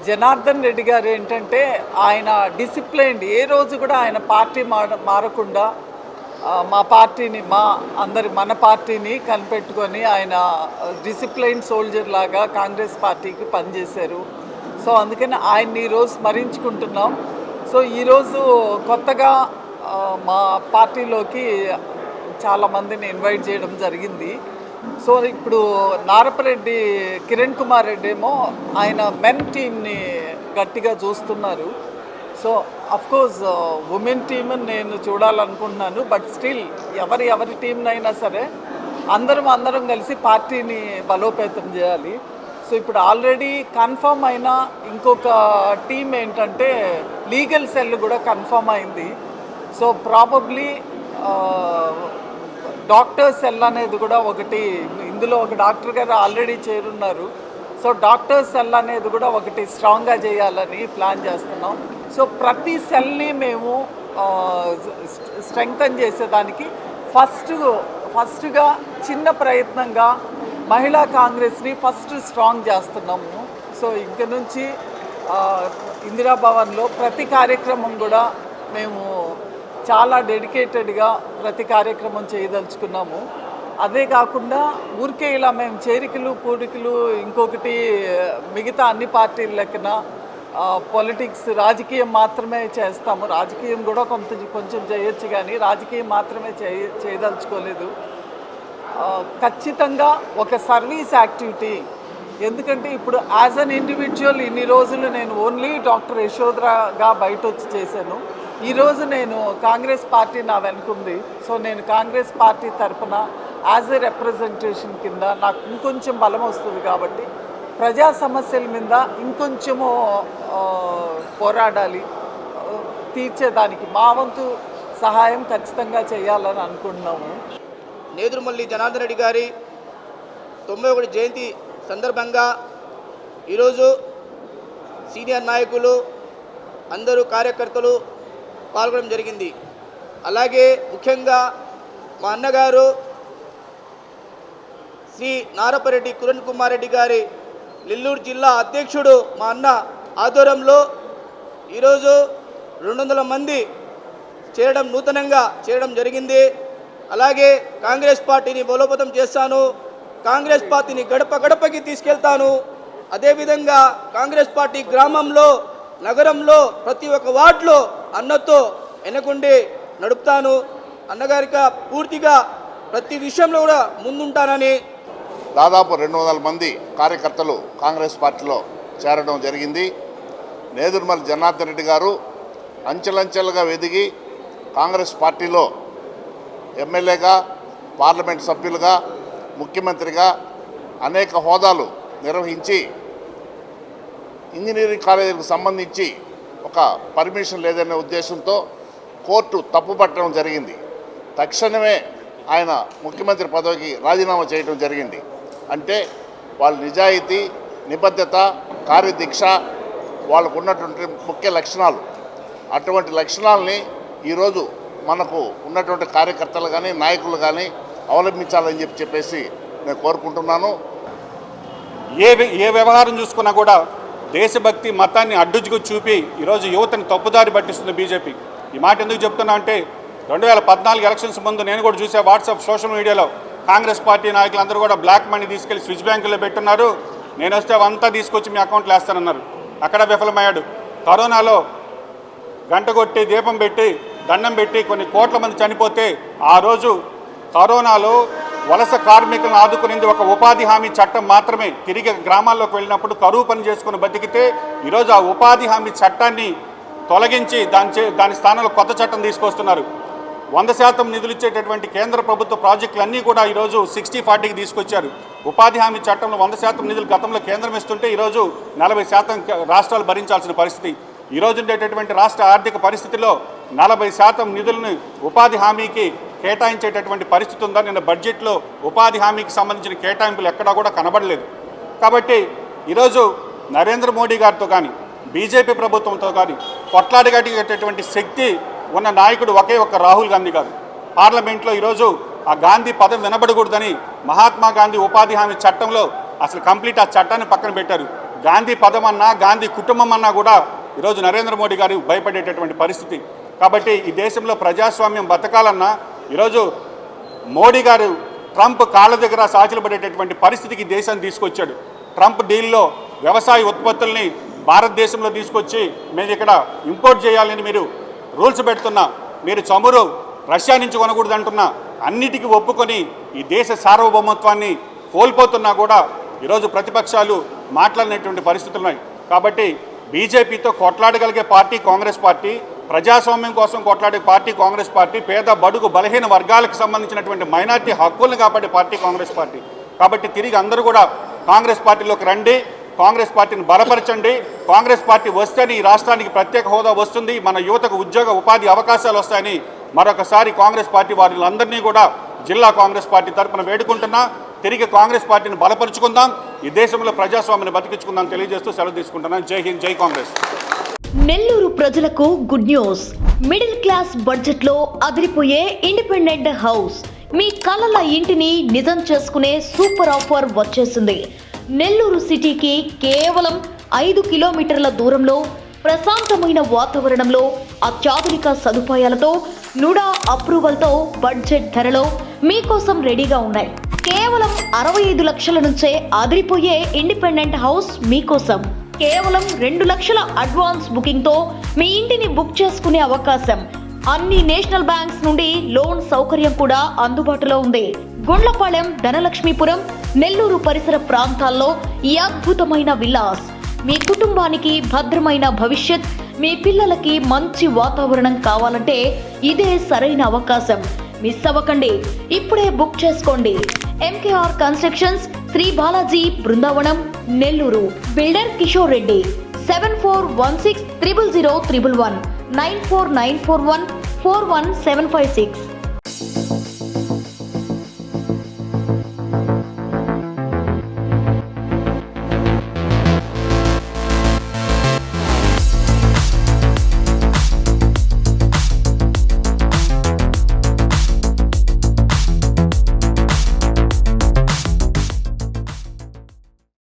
జనార్దన్ రెడ్డి గారు ఏంటంటే ఆయన డిసిప్లైన్డ్, ఏ రోజు కూడా ఆయన పార్టీ మారకుండా మా పార్టీని మన పార్టీని కనిపెట్టుకొని ఆయన డిసిప్లైన్ సోల్జర్ లాగా కాంగ్రెస్ పార్టీకి పనిచేశారు. సో అందుకని ఆయన్ని ఈరోజు స్మరించుకుంటున్నాం. సో ఈరోజు కొత్తగా మా పార్టీలోకి చాలామందిని ఇన్వైట్ చేయడం జరిగింది. సో ఇప్పుడు నారపరెడ్డి కిరణ్ కుమార్ రెడ్డి ఏమో ఆయన మెన్ టీమ్ని గట్టిగా చూస్తున్నారు. సో అఫ్కోర్స్ ఉమెన్ టీమ్ నేను చూడాలనుకుంటున్నాను. బట్ స్టిల్ ఎవరి టీంనైనా సరే అందరం కలిసి పార్టీని బలోపేతం చేయాలి. సో ఇప్పుడు ఆల్రెడీ కన్ఫర్మ్ అయిన ఇంకొక టీం ఏంటంటే లీగల్ సెల్ కూడా కన్ఫర్మ్ అయింది. సో ప్రాబబ్లీ డాక్టర్ సెల్ అనేది కూడా ఒకటి, ఇందులో ఒక డాక్టర్ గారు ఆల్రెడీ చేరున్నారు. సో డాక్టర్ సెల్ అనేది కూడా ఒకటి స్ట్రాంగ్గా చేయాలని ప్లాన్ చేస్తున్నాం. సో ప్రతి సెల్ని మేము స్ట్రెంగ్తన్ చేసేదానికి ఫస్ట్గా చిన్న ప్రయత్నంగా మహిళా కాంగ్రెస్ని ఫస్ట్ స్ట్రాంగ్ చేస్తున్నాము. సో ఇంక నుంచి ఇందిరాభవన్లో ప్రతి కార్యక్రమం కూడా మేము చాలా డెడికేటెడ్గా ప్రతి కార్యక్రమం చేయదలుచుకున్నాము. అదే కాకుండా ఊరికే ఇలా మేము చేరికలు పూడికలు ఇంకొకటి మిగతా అన్ని పార్టీల లెక్కన పొలిటిక్స్ రాజకీయం మాత్రమే చేస్తాము. రాజకీయం కూడా కొంచెం చేయొచ్చు, కానీ రాజకీయం మాత్రమే చేయదలుచుకోలేదు. ఖచ్చితంగా ఒక సర్వీస్ యాక్టివిటీ. ఎందుకంటే ఇప్పుడు యాజ్ అన్ ఇండివిజువల్ ఇన్ని రోజులు నేను ఓన్లీ డాక్టర్ యశోధరగా బయట వచ్చి చేశాను. ఈరోజు నేను కాంగ్రెస్ పార్టీ నా వెనుకుంది. సో నేను కాంగ్రెస్ పార్టీ తరఫున యాజ్ ఎ రిప్రజెంటేషన్ కింద నాకు ఇంకొంచెం బలం వస్తుంది. కాబట్టి ప్రజా సమస్యల మీద ఇంకొంచెము పోరాడాలి, తీర్చేదానికి మా వంతు సహాయం ఖచ్చితంగా చేయాలని అనుకుంటున్నాము. నేదురుమల్లి జనార్దన్ రెడ్డి గారి 91 జయంతి సందర్భంగా ఈరోజు సీనియర్ నాయకులు అందరూ కార్యకర్తలు పాల్గొనడం జరిగింది. అలాగే ముఖ్యంగా మా అన్నగారు శ్రీ నారపరెడ్డి కిరణ్ కుమార్ రెడ్డి గారి నెల్లూరు జిల్లా అధ్యక్షుడు మా అన్న ఆధ్వర్యంలో ఈరోజు 200 మంది నూతనంగా చేయడం జరిగింది. అలాగే కాంగ్రెస్ పార్టీని బలోపేతం చేస్తాను, కాంగ్రెస్ పార్టీని గడపకి తీసుకెళ్తాను. అదేవిధంగా కాంగ్రెస్ పార్టీ గ్రామంలో నగరంలో ప్రతి ఒక్క వార్డులో అన్నతో వెనకుండి నడుపుతాను. అన్నగారిగా పూర్తిగా ప్రతి విషయంలో కూడా ముందుంటానని. దాదాపు 200 మంది కార్యకర్తలు కాంగ్రెస్ పార్టీలో చేరడం జరిగింది. నేదురుమల్లి జనార్దన్ రెడ్డి గారు అంచెలంచెలుగా ఎదిగి కాంగ్రెస్ పార్టీలో ఎమ్మెల్యేగా, పార్లమెంట్ సభ్యులుగా, ముఖ్యమంత్రిగా అనేక హోదాలు నిర్వహించి ఇంజనీరింగ్ కాలేజీలకు సంబంధించి ఒక పర్మిషన్ లేదనే ఉద్దేశంతో కోర్టు తప్పుపట్టడం జరిగింది. తక్షణమే ఆయన ముఖ్యమంత్రి పదవికి రాజీనామా చేయడం జరిగింది. అంటే వాళ్ళ నిజాయితీ, నిబద్ధత, కార్యదీక్ష వాళ్ళకు ఉన్నటువంటి ముఖ్య లక్షణాలు. అటువంటి లక్షణాలని ఈరోజు మనకు ఉన్నటువంటి కార్యకర్తలు కానీ నాయకులు కానీ అవలంబించాలని చెప్పేసి నేను కోరుకుంటున్నాను. ఏ వ్యవహారం చూసుకున్నా కూడా దేశభక్తి మతాన్ని అడ్డుగా చూపి ఈరోజు యువతని తప్పుదారి పట్టిస్తుంది బీజేపీ. ఈ మాట ఎందుకు చెప్తున్నా అంటే 2014 ఎలక్షన్స్ ముందు నేను కూడా చూసా వాట్సాప్ సోషల్ మీడియాలో కాంగ్రెస్ పార్టీ నాయకులందరూ కూడా బ్లాక్ మనీ తీసుకెళ్లి స్విచ్ బ్యాంకులో పెట్టున్నారు. నేను వస్తే అవంతా తీసుకొచ్చి మీ అకౌంట్లో వేస్తానన్నారు. అక్కడ విఫలమయ్యాడు. కరోనాలో గంట కొట్టి దీపం పెట్టి దండం పెట్టి కొన్ని కోట్ల మంది చనిపోతే ఆ రోజు కరోనాలో వలస కార్మికులను ఆదుకునేది ఒక ఉపాధి హామీ చట్టం మాత్రమే. తిరిగి గ్రామాల్లోకి వెళ్ళినప్పుడు కరువు పని చేసుకుని బతికితే ఈరోజు ఆ ఉపాధి హామీ చట్టాన్ని తొలగించి దాని స్థానంలో కొత్త చట్టం తీసుకొస్తున్నారు. 100% నిధులు ఇచ్చేటటువంటి కేంద్ర ప్రభుత్వ ప్రాజెక్టులన్నీ కూడా ఈరోజు 60-40కి తీసుకొచ్చారు. ఉపాధి హామీ చట్టంలో 100% నిధులు గతంలో కేంద్రం ఇస్తుంటే ఈరోజు 40% రాష్ట్రాలు భరించాల్సిన పరిస్థితి. ఈరోజు ఉండేటటువంటి రాష్ట్ర ఆర్థిక పరిస్థితిలో 40% నిధులను ఉపాధి హామీకి కేటాయించేటటువంటి పరిస్థితి ఉందా? నిన్న బడ్జెట్లో ఉపాధి హామీకి సంబంధించిన కేటాయింపులు ఎక్కడా కూడా కనబడలేదు. కాబట్టి ఈరోజు నరేంద్ర మోడీ గారితో కానీ బీజేపీ ప్రభుత్వంతో కానీ కొట్లాడగలిగేటటువంటి శక్తి ఉన్న నాయకుడు ఒకే ఒక్క రాహుల్ గాంధీ గారు. పార్లమెంట్లో ఈరోజు ఆ గాంధీ పదం వినబడకూడదని మహాత్మా గాంధీ ఉపాధి హామీ చట్టంలో అసలు కంప్లీట్ ఆ చట్టాన్ని పక్కన పెట్టారు. గాంధీ పదం అన్నా, గాంధీ కుటుంబం అన్నా కూడా ఈరోజు నరేంద్ర మోడీ గారు భయపడేటటువంటి పరిస్థితి. కాబట్టి ఈ దేశంలో ప్రజాస్వామ్యం బతకాలన్నా ఈరోజు మోడీ గారు ట్రంప్ కాళ్ళ దగ్గర సాచులు పడేటటువంటి పరిస్థితికి దేశాన్ని తీసుకొచ్చాడు. ట్రంప్ డీల్లో వ్యవసాయ ఉత్పత్తుల్ని భారతదేశంలో తీసుకొచ్చి మేము ఇక్కడ ఇంపోర్ట్ చేయాలని మీరు రూల్స్ పెడుతున్నా, మీరు చమురు రష్యా నుంచి కొనకూడదు అంటున్నా, అన్నిటికీ ఒప్పుకొని ఈ దేశ సార్వభౌమత్వాన్ని కోల్పోతున్నా కూడా ఈరోజు ప్రతిపక్షాలు మాట్లాడినటువంటి పరిస్థితులు ఉన్నాయి. కాబట్టి బీజేపీతో కొట్లాడగలిగే పార్టీ కాంగ్రెస్ పార్టీ, ప్రజాస్వామ్యం కోసం కొట్లాడే పార్టీ కాంగ్రెస్ పార్టీ, పేద బడుగు బలహీన వర్గాలకు సంబంధించినటువంటి మైనార్టీ హక్కులను కాపాడే పార్టీ కాంగ్రెస్ పార్టీ. కాబట్టి తిరిగి అందరూ కూడా కాంగ్రెస్ పార్టీలోకి రండి, కాంగ్రెస్ పార్టీని బలపరచండి. కాంగ్రెస్ పార్టీ వస్తేనే ఈ రాష్ట్రానికి ప్రత్యేక హోదా వస్తుంది, మన యువతకు ఉద్యోగ ఉపాధి అవకాశాలు వస్తాయని మరొకసారి కాంగ్రెస్ పార్టీ వారిలందరినీ కూడా జిల్లా కాంగ్రెస్ పార్టీ తరఫున వేడుకుంటున్నా. తిరిగి కాంగ్రెస్ పార్టీని బలపరుచుకుందాం, ఈ దేశంలో ప్రజాస్వామ్యాన్ని బతికించుకుందాం తెలియజేస్తూ సెలవు తీసుకుంటున్నాను. జై హింద్, జై కాంగ్రెస్. నెల్లూరు ప్రజలకు good news. Middle class budget లో అదిరిపోయే ఇండిపెండెంట్ హౌస్, మీ కలల ఇంటిని నిజం చేసుకునే సూపర్ ఆఫర్ వచ్చేసింది. నెల్లూరు సిటీకి కేవలం 5 కిలోమీటర్ల దూరంలో ప్రశాంతమైన వాతావరణంలో అత్యాధునిక సదుపాయాలతో నుడా అప్రూవల్తో బడ్జెట్ ధరలో మీకోసం రెడీగా ఉన్నాయి. కేవలం 65 లక్షల నుంచే అదిరిపోయే ఇండిపెండెంట్ హౌస్ మీకోసం. కేవలం 2 లక్షల అడ్వాన్స్ బుకింగ్తో మీ ఇంటిని బుక్ చేసుకునే అవకాశం. అన్ని నేషనల్ బ్యాంక్స్ నుండి లోన్ సౌకర్యం కూడా అందుబాటులో ఉంది. గుండ్లపాలెం, ధనలక్ష్మీపురం, నెల్లూరు పరిసర ప్రాంతాల్లో ఈ అద్భుతమైన విల్లాస్ మీ కుటుంబానికి భద్రమైన భవిష్యత్, మీ పిల్లలకి మంచి వాతావరణం కావాలంటే ఇదే సరైన అవకాశం. మిస్ అవ్వకండి, ఇప్పుడే బుక్ చేసుకోండి. MKR constructions, Shri Balaji, Brindavanam, Nellore. Builder Kishore Reddy. 7416 000 111 94941 41756.